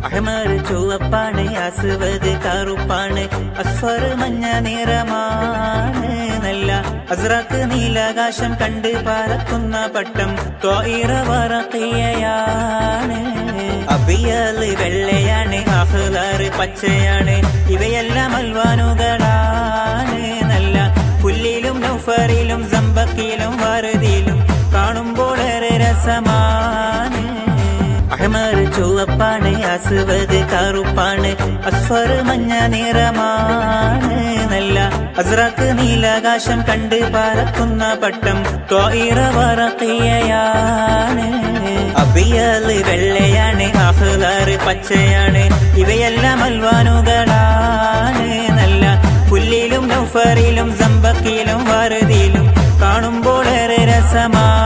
അഹ്മർ ചുവപ്പാണ്, അസ്വദ് കറുപ്പാണ്, അസ്ഫർ മഞ്ഞ നിറമാണ്. നല്ല അസ്റാഖ് നീലാകാശം കണ്ട് പറക്കുന്ന പട്ടം ത്വഇറ വറഖിയയാണ്. അബിയല് വെള്ളയാണ്, അഹ്ളർ പച്ചയാണ്, ഇവയെല്ലാം അൽവാനുകളാണ്. നല്ല പുല്ലിലും നൗഫറിലും സമ്പക്കിലും വറുതിയിലും കാണുമ്പോൾ ഏറെ രസമാണ്. അഹ്മർ ചുവപ്പാണ്, അസ്വദ് കറുപ്പാണ്, അസ്ഫർ മഞ്ഞ നിറമാണ്. നല്ല അസ്റാഖ് നീലാകാശം കണ്ട് പറക്കുന്ന പട്ടം ത്വഇറ വറഖിയയാണ്. അബിയല് വെള്ളയാണ്, അഹ്ളർ പച്ചയാണ്, ഇവയെല്ലാം അൽവാനുകളാണ്. നല്ല പുല്ലിലും നൗഫറിലും സമ്പക്കിലും വറുതിയിലും കാണുമ്പോൾ ഏറെ രസമാണ്.